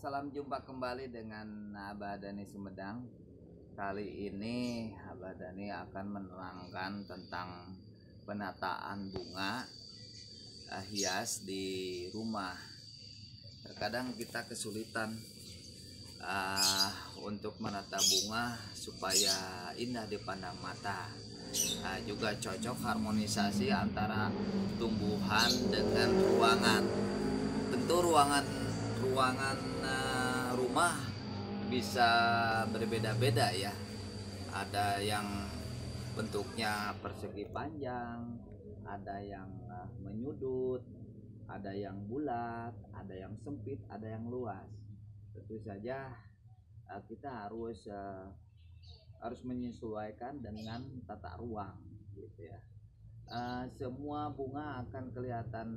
Salam jumpa kembali dengan Abah Dani Sumedang. Kali ini Abah Dani akan menerangkan tentang penataan bunga hias di rumah. Terkadang kita kesulitan untuk menata bunga supaya indah dipandang mata. Juga cocok harmonisasi antara tumbuhan dengan ruangan. Tentu ruangan rumah bisa berbeda-beda ya. Ada yang bentuknya persegi panjang, ada yang menyudut, ada yang bulat, ada yang sempit, ada yang luas. Tentu saja kita harus menyesuaikan dengan tata ruang gitu ya. Semua bunga akan kelihatan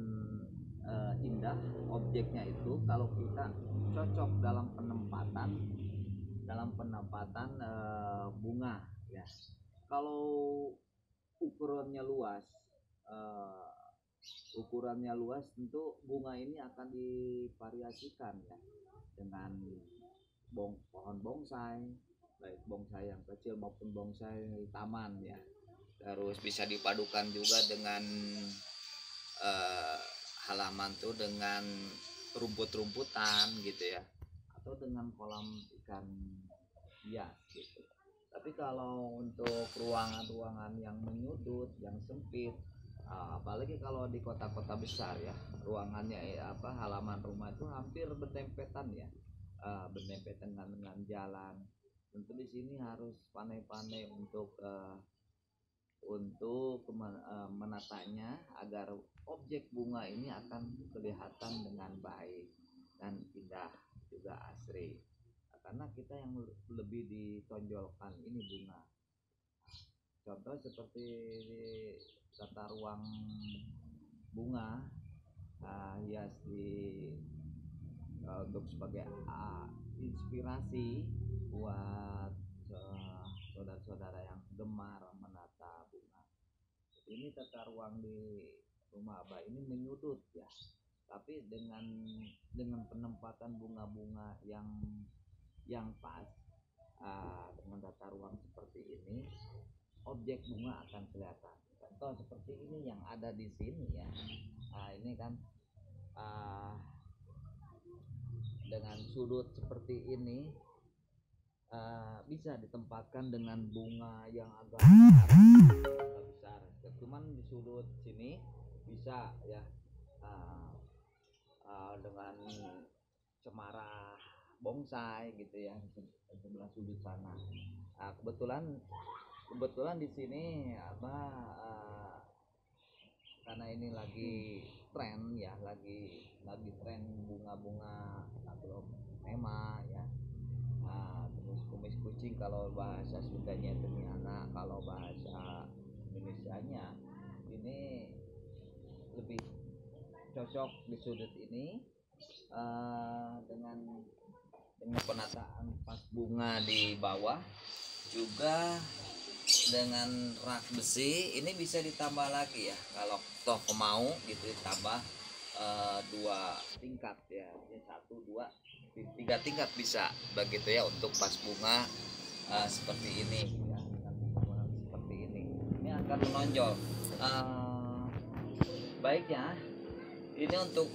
indah objeknya itu kalau kita cocok dalam penempatan bunga ya. Kalau ukurannya luas tentu bunga ini akan divariasikan ya dengan pohon bonsai, baik bonsai yang kecil maupun bonsai taman ya. Terus bisa dipadukan juga dengan halaman tuh dengan rumput-rumputan gitu ya, atau dengan kolam ikan hias gitu. Tapi kalau untuk ruangan-ruangan yang menyudut, yang sempit, apalagi kalau di kota-kota besar ya, ruangannya halaman rumah itu hampir berdempetan ya, berdempetan dengan jalan. Tentu di sini harus pandai-pandai untuk menatanya agar objek bunga ini akan kelihatan dengan baik dan indah juga asri. Karena kita yang lebih ditonjolkan ini bunga. Contoh seperti tata ruang bunga hias untuk sebagai inspirasi buat saudara-saudara yang gemar menata bunga. Ini tata ruang di rumah Abah ini menyudut ya, tapi dengan penempatan bunga-bunga yang pas, dengan tata ruang seperti ini objek bunga akan kelihatan. Contoh seperti ini yang ada di sini ya. Ini kan dengan sudut seperti ini bisa ditempatkan dengan bunga yang agak besar. Cuman di sudut sini bisa ya dengan cemara bonsai gitu ya, sebelah sudut sana. Kebetulan di sini karena ini lagi tren ya, lagi tren bunga-bunga aglonema ya. Terus kumis kucing kalau bahasa Sundanya itu miana, kalau bahasa Indonesianya ini lebih cocok di sudut ini dengan penataan pas bunga di bawah, juga dengan rak besi ini bisa ditambah lagi ya, kalau toh mau gitu ditambah 2 tingkat ya, 1, 2, 3 tingkat bisa begitu ya, untuk pas bunga seperti ini ya, dengan seperti ini akan menonjol. Baiknya ini untuk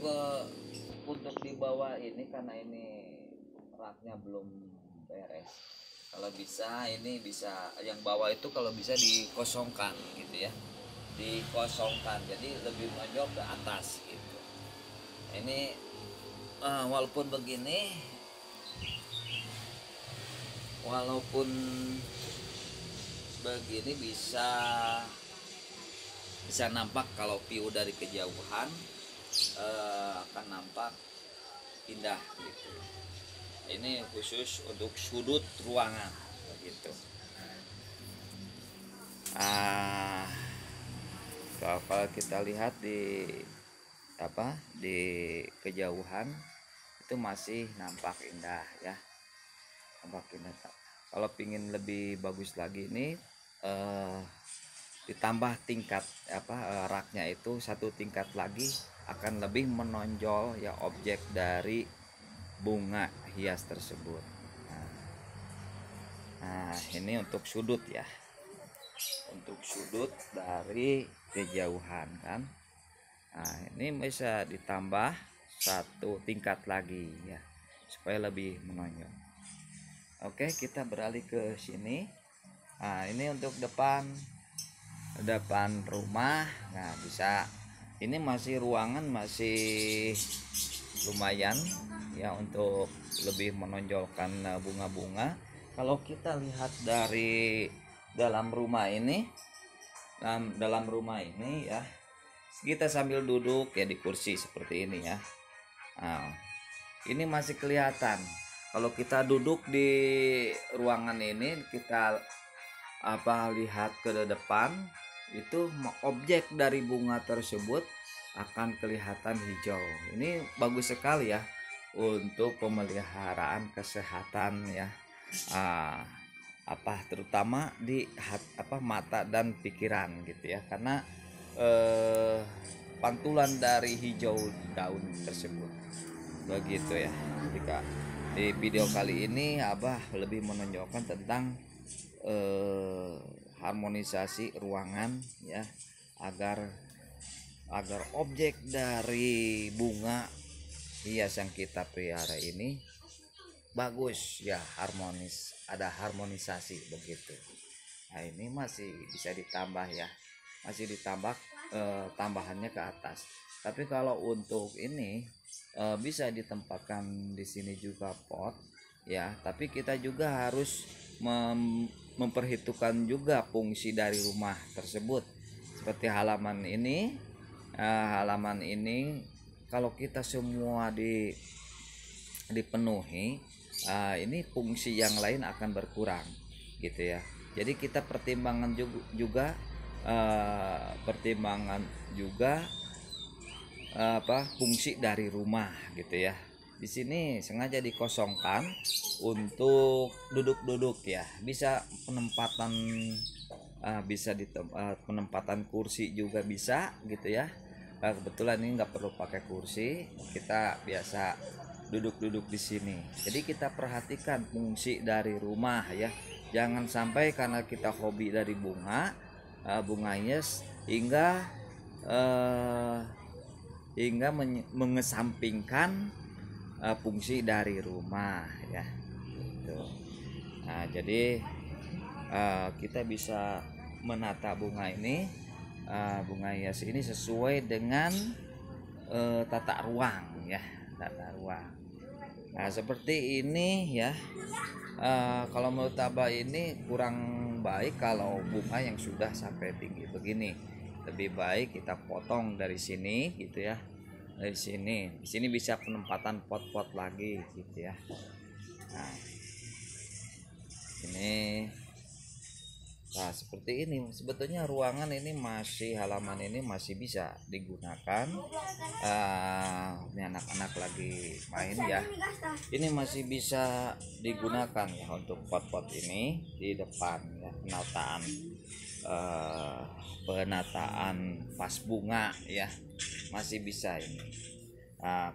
di bawah ini, karena ini raknya belum beres, kalau bisa ini bisa yang bawah itu kalau bisa dikosongkan gitu ya, dikosongkan jadi lebih menonjol ke atas gitu. Ini walaupun begini bisa nampak, kalau view dari kejauhan akan nampak indah gitu. Ini khusus untuk sudut ruangan begitu. Kalau kita lihat di kejauhan itu masih nampak indah ya, nampak indah. Kalau pingin lebih bagus lagi ini ditambah tingkat raknya itu 1 tingkat lagi, akan lebih menonjol ya objek dari bunga hias tersebut. Nah, ini untuk sudut ya, untuk sudut dari kejauhan kan. Nah, ini bisa ditambah satu tingkat lagi ya, supaya lebih menonjol. Oke, kita beralih ke sini. Nah, ini untuk depan rumah. Nah, bisa, ini masih ruangan masih lumayan ya untuk lebih menonjolkan bunga-bunga. Kalau kita lihat dari dalam rumah ini, dalam rumah ini ya, kita sambil duduk ya di kursi seperti ini ya. Nah, ini masih kelihatan. Kalau kita duduk di ruangan ini, kita lihat ke depan, itu objek dari bunga tersebut akan kelihatan hijau. Ini bagus sekali ya untuk pemeliharaan kesehatan ya, terutama di mata dan pikiran gitu ya, karena pantulan dari hijau daun tersebut begitu ya. Jika di video kali ini Abah lebih menonjolkan tentang harmonisasi ruangan ya, agar objek dari bunga hias yang kita pelihara ini bagus ya, harmonis, ada harmonisasi begitu. Nah, ini masih bisa ditambah ya, masih ditambah tambahannya ke atas. Tapi kalau untuk ini bisa ditempatkan di sini juga pot ya, tapi kita juga harus memperhitungkan juga fungsi dari rumah tersebut. Seperti halaman ini, kalau kita semua dipenuhi, ini fungsi yang lain akan berkurang gitu ya. Jadi kita pertimbangan juga fungsi dari rumah gitu ya. Di sini sengaja dikosongkan untuk duduk-duduk ya, bisa penempatan penempatan kursi juga bisa gitu ya. Kebetulan ini nggak perlu pakai kursi, kita biasa duduk-duduk di sini. Jadi kita perhatikan fungsi dari rumah ya, jangan sampai karena kita hobi dari bunga hias hingga mengesampingkan fungsi dari rumah ya gitu. Nah, jadi kita bisa menata bunga hias ini sesuai dengan tata ruang ya, tata ruang. Nah, seperti ini ya. Kalau menurut Abah ini kurang baik kalau bunga yang sudah sampai tinggi begini. Lebih baik kita potong dari sini gitu ya. Dari sini. Di sini bisa penempatan pot-pot lagi gitu ya. Nah, ini seperti ini. Sebetulnya ruangan ini halaman ini masih bisa digunakan. Ini anak-anak lagi main ya, ini masih bisa digunakan ya untuk pot-pot ini di depan ya, penataan vas bunga ya, masih bisa ini.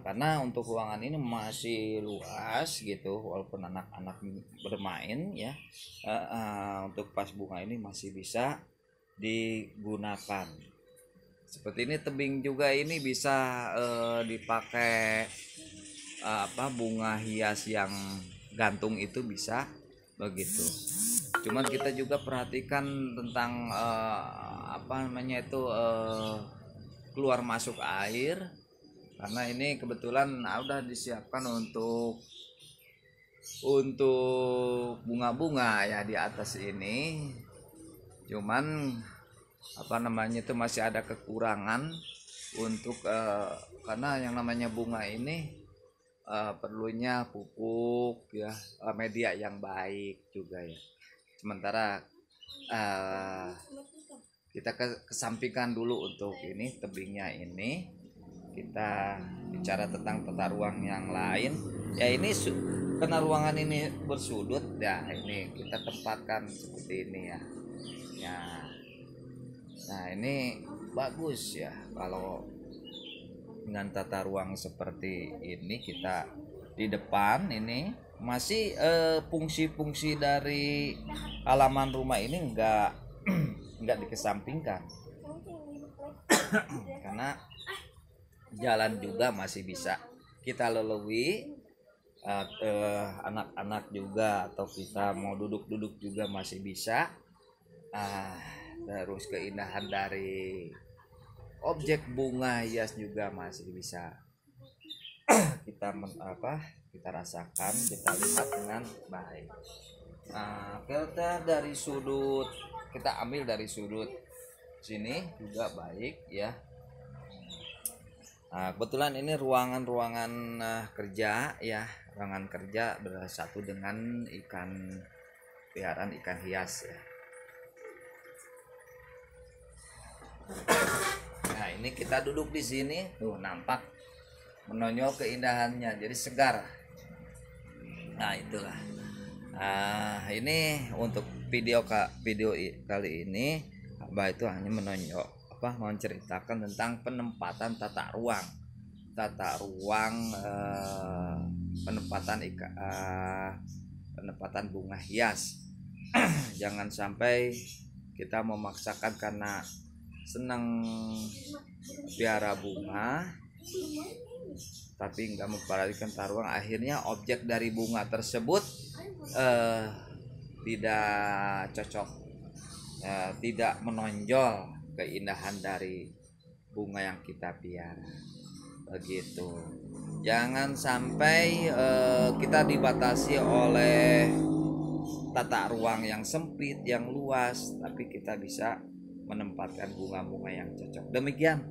Karena untuk ruangan ini masih luas gitu, walaupun anak-anak bermain ya, untuk vas bunga ini masih bisa digunakan. Seperti ini tebing juga ini bisa dipakai bunga hias yang gantung itu bisa begitu. Cuman kita juga perhatikan tentang keluar masuk air, karena ini kebetulan udah disiapkan untuk bunga-bunga ya di atas ini. Cuman masih ada kekurangan untuk karena yang namanya bunga ini perlunya pupuk ya, media yang baik juga ya. Sementara kita kesampingkan dulu untuk ini tebingnya ini. Kita bicara tentang tata ruang yang lain ya. Ini karena ruangan ini bersudut ya, ini kita tempatkan seperti ini ya. Nah, ini bagus ya kalau dengan tata ruang seperti ini kita di depan ini masih fungsi-fungsi dari halaman rumah ini enggak dikesampingkan karena jalan juga masih bisa kita lalui, anak-anak juga atau kita mau duduk-duduk juga masih bisa. Terus keindahan dari objek bunga hias juga masih bisa kita rasakan, kita lihat dengan baik. Kita ambil dari sudut sini juga baik ya. Kebetulan ini ruangan kerja ya, ruangan kerja bersatu dengan peliharaan ikan hias ya. Nah, ini kita duduk di sini, tuh nampak menonjol keindahannya, jadi segar. Nah, itulah. Ini untuk video kali ini Abah itu hanya menceritakan tentang penempatan tata ruang penempatan bunga hias. Jangan sampai kita memaksakan karena senang piara bunga tapi nggak memperhatikan tata ruang, akhirnya objek dari bunga tersebut tidak cocok, tidak menonjol keindahan dari bunga yang kita piara. Begitu. Jangan sampai kita dibatasi oleh tata ruang yang sempit, yang luas, tapi kita bisa menempatkan bunga-bunga yang cocok. Demikian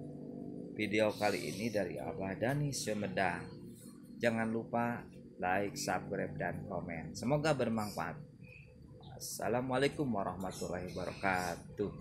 video kali ini dari Abah Dhani Sumedang. Jangan lupa like, subscribe, dan komen. Semoga bermanfaat. Assalamualaikum warahmatullahi wabarakatuh.